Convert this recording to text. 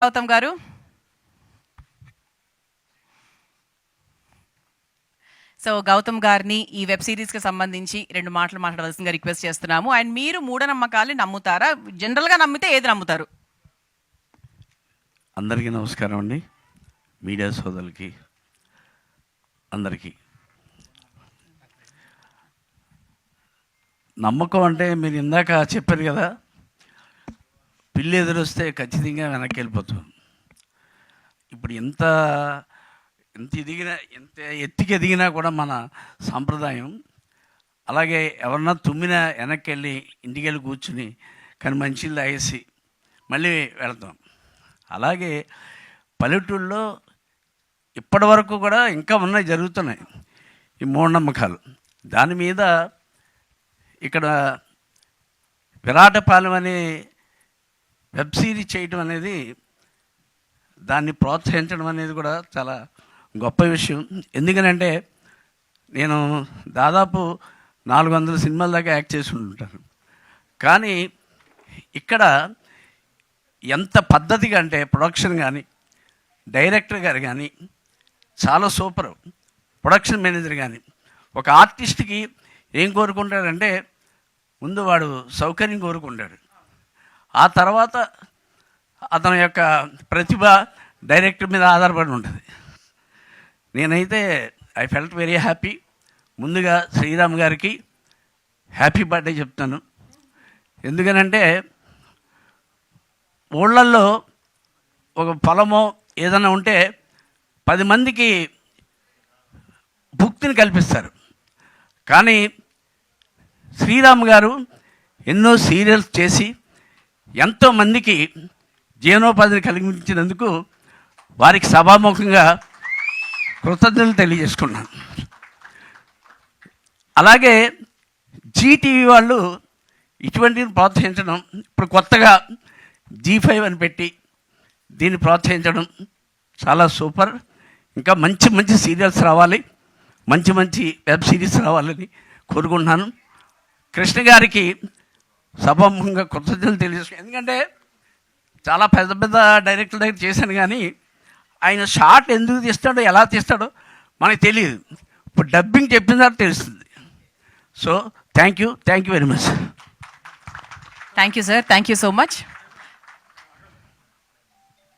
గౌతమ్ గారు, సో గౌతమ్ గారిని ఈ వెబ్ సిరీస్కి సంబంధించి 2 మాటలు మాట్లాడవలసిందిగా రిక్వెస్ట్ చేస్తున్నాము. అండ్ మీరు మూఢనమ్మకాల్ని నమ్ముతారా? జనరల్గా నమ్మితే ఏది నమ్ముతారు? అందరికీ నమస్కారం అండి. మీడియా సోదరులకి అందరికీ నమ్మకం అంటే మీరు ఇందాక చెప్పారు కదా, పిల్లి ఎదురొస్తే ఖచ్చితంగా వెనక్కి వెళ్ళిపోతాం. ఇప్పుడు ఎంత ఎత్తుకి ఎదిగినా కూడా మన సాంప్రదాయం అలాగే ఎవరన్నా తుమ్మినా వెనక్కి వెళ్ళి ఇంటికి వెళ్ళి కూర్చుని కానీ మంచిలు తాగేసి మళ్ళీ వెళతాం. అలాగే పల్లెటూళ్ళలో ఇప్పటి వరకు కూడా ఇంకా ఉన్నాయి, జరుగుతున్నాయి ఈ మూఢనమ్మకాలు. దాని మీద ఇక్కడ విరాటపాలెం అనే వెబ్ సిరీస్ చేయటం అనేది, దాన్ని ప్రోత్సహించడం అనేది కూడా చాలా గొప్ప విషయం. ఎందుకనంటే నేను దాదాపు 400 సినిమాల దాకా యాక్ట్ చేసి ఉంటాను. కానీ ఇక్కడ ఎంత పద్ధతిగా అంటే ప్రొడక్షన్ కానీ డైరెక్టర్ గారు కానీ చాలా సూపర్. ప్రొడక్షన్ మేనేజర్ కానీ ఒక ఆర్టిస్ట్కి ఏం కోరుకుంటాడంటే ముందు వాడు సౌకర్యం కోరుకుంటాడు, ఆ తర్వాత అతని యొక్క ప్రతిభ డైరెక్టర్ మీద ఆధారపడి ఉంటుంది. నేనైతే ఐ ఫెల్ట్ వెరీ హ్యాపీ. ముందుగా శ్రీరామ్ గారికి హ్యాపీ బర్త్డే చెప్తాను. ఎందుకనంటే ఊళ్ళల్లో ఒక పొలమో ఏదైనా ఉంటే 10 మందికి భుక్తిని కల్పిస్తారు. కానీ శ్రీరామ్ గారు ఎన్నో సీరియల్స్ చేసి ఎంతోమందికి జీవనోపాధిని కలిగించినందుకు వారికి సభాముఖంగా కృతజ్ఞతలు తెలియజేసుకున్నాను. అలాగే జీటీవీ వాళ్ళు ఇటువంటిని ప్రోత్సహించడం, ఇప్పుడు కొత్తగా G5 అని పెట్టి దీన్ని ప్రోత్సహించడం చాలా సూపర్. ఇంకా మంచి మంచి సీరియల్స్ రావాలి, మంచి మంచి వెబ్ సిరీస్ రావాలని కోరుకుంటున్నాను. కృష్ణ గారికి సభాముఖంగా కృతజ్ఞతలు తెలియజేసుకున్నాను. ఎందుకంటే చాలా పెద్ద పెద్ద డైరెక్టర్ దగ్గర చేశాను, కానీ ఆయన షార్ట్ ఎందుకు తీస్తాడో ఎలా తీస్తాడో మనకు తెలియదు. ఇప్పుడు డబ్బింగ్ చెప్పిన తర్వాత తెలుస్తుంది. So thank you very much. Thank you sir, thank you so much.